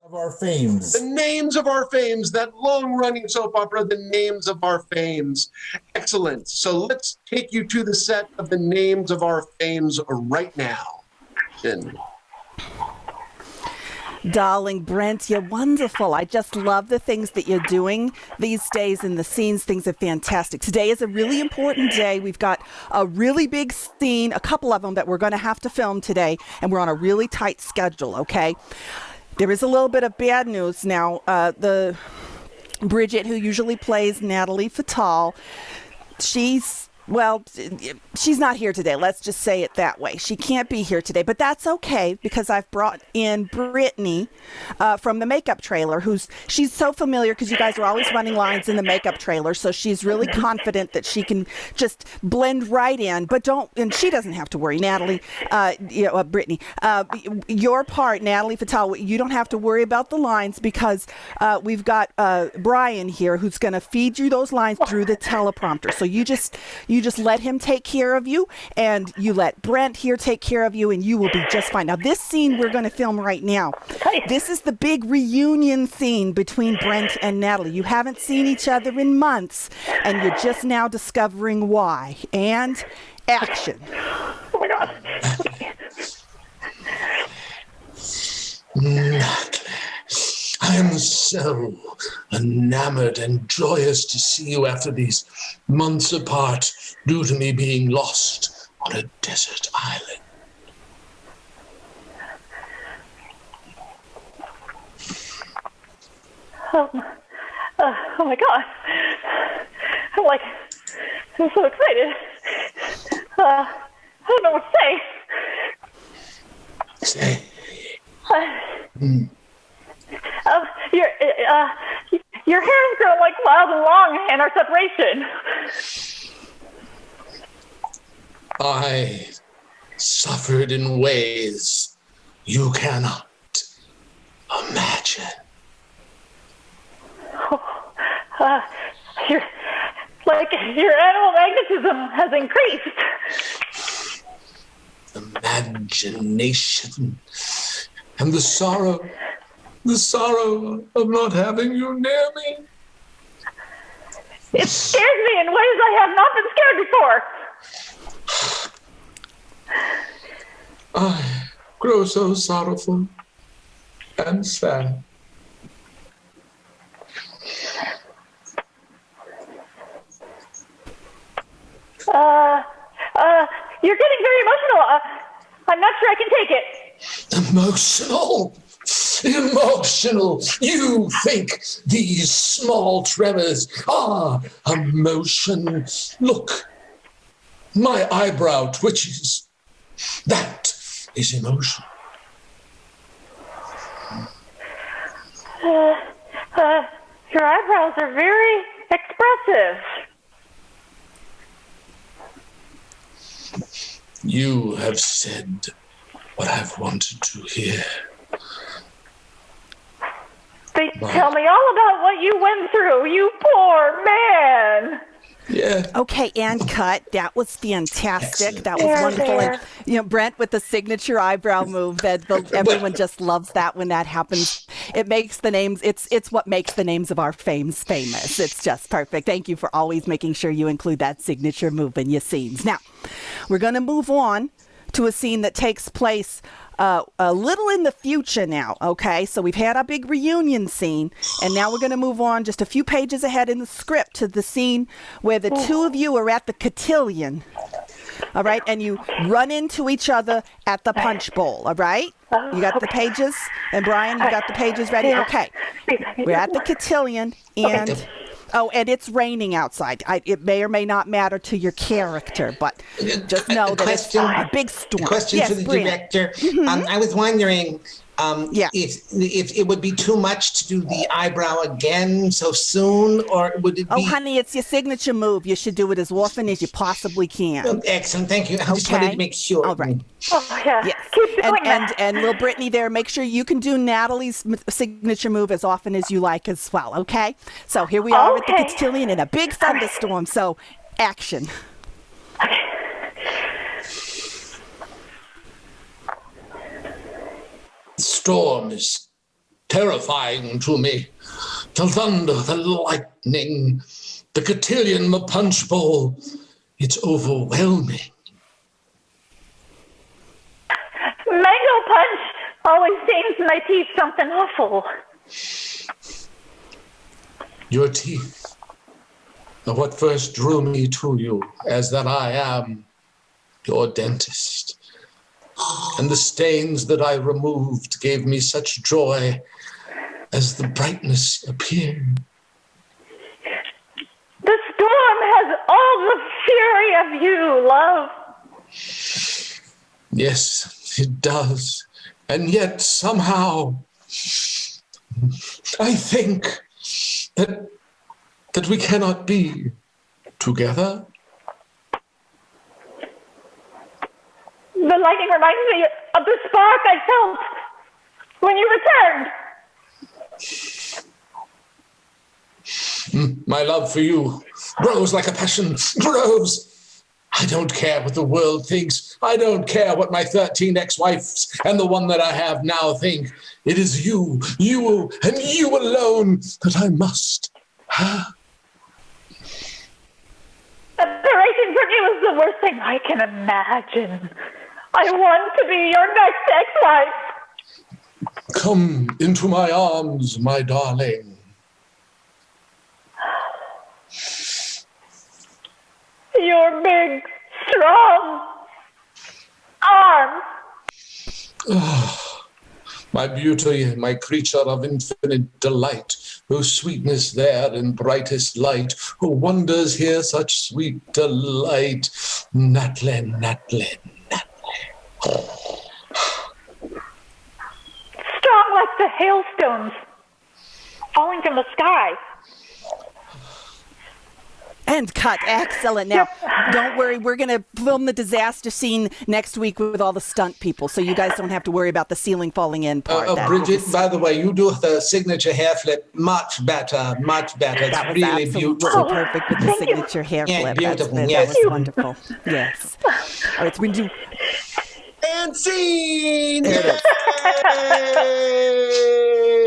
Of our fames. The names of our fames, that long-running soap opera, The Names of Our Fames. Excellent. So let's take you to the set of The Names of Our Fames right now. Action. Darling Brent, you're wonderful. I just love the things that you're doing these days in the scenes. Things are fantastic. Today is a really important day. We've got a really big scene, a couple of them that we're going to have to film today, and we're on a really tight schedule, okay? There is a little bit of bad news now. The Bridget, who usually plays Natalie Fatal, she's not here today. Let's just say it that way. She can't be here today, but that's okay because I've brought in Brittany from the makeup trailer. She's so familiar because you guys are always running lines in the makeup trailer, so she's really confident that she can just blend right in. And she doesn't have to worry. Natalie, Brittany, your part, Natalie Fatal, you don't have to worry about the lines because we've got Brian here who's going to feed you those lines through the teleprompter. So you just let him take care of you, and you let Brent here take care of you, and you will be just fine. Now, this scene we're going to film right now, this is the big reunion scene between Brent and Natalie. You haven't seen each other in months, and you're just now discovering why. And action. Oh, my God. Natalie, I am so enamored and joyous to see you after these months apart due to me being lost on a desert island. Oh my God. I'm so excited. I don't know what to say. Your hair has grown like wild and long in our separation. I suffered in ways you cannot imagine. Your animal magnetism has increased. Imagination and the sorrow of not having you near me. It scares me in ways I have not been scared before. I grow so sorrowful and sad. You're getting very emotional. I'm not sure I can take it. Emotional. You think these small tremors are emotion? Look, my eyebrow twitches. That is emotion. Your eyebrows are very expressive. You have said what I've wanted to hear. Tell me all about what you went through, you poor man. Yeah. Okay, and cut. That was fantastic. Excellent. That was wonderful. And, Brent with the signature eyebrow move that everyone just loves that when that happens. It makes the names. It's what makes the names of our fames famous. It's just perfect. Thank you for always making sure you include that signature move in your scenes. Now, we're going to move on to a scene that takes place a little in the future now, okay? So we've had our big reunion scene, and now we're going to move on just a few pages ahead in the script to the scene where the two of you are at the cotillion, all right? And you run into each other at the punch bowl, all right? You got the pages? And Brian, you got the pages ready? Okay. We're at the cotillion, and... Oh, and it's raining outside. It may or may not matter to your character, but just know that it's a big storm. Question for the director. I was wondering if it would be too much to do the eyebrow again so soon, or would it be... Oh, honey, it's your signature move. You should do it as often as you possibly can. Oh, excellent. Thank you. I just wanted to make sure. All right. Oh, yeah. Yes. Keep doing that. And little Brittany there, make sure you can do Natalie's signature move as often as you like as well, okay? So here we are at the cotillion in a big thunderstorm, so action. The storm is terrifying to me. The thunder, the lightning, the cotillion, the punch bowl. It's overwhelming. Mango punch always seems in my teeth something awful. Your teeth are what first drew me to you, as that I am your dentist. And the stains that I removed gave me such joy as the brightness appeared. The storm has all the fury of you, love. Yes, it does. And yet somehow I think that we cannot be together. The lightning reminds me of the spark I felt when you returned. My love for you grows like a passion, grows. I don't care what the world thinks. I don't care what my 13 ex-wives and the one that I have now think. It is you, and you alone that I must have. Separation from you is the worst thing I can imagine. I want to be your next ex-wife. Come into my arms, my darling. Your big, strong arms. My beauty, my creature of infinite delight, whose sweetness there in brightest light, who wonders here such sweet delight. Natlin, Natlin, Natlin. Strong like the hailstones falling from the sky. And cut. Excellent. Now, don't worry. We're going to film the disaster scene next week with all the stunt people, so you guys don't have to worry about the ceiling falling in part. Bridget, by the way, you do the signature hair flip much better, much better. It's that was really absolutely beautiful. perfect with the signature hair Yeah, flip. beautiful. That Yes. was wonderful. Yes. All right, so we do. And scene! There it is. Yay!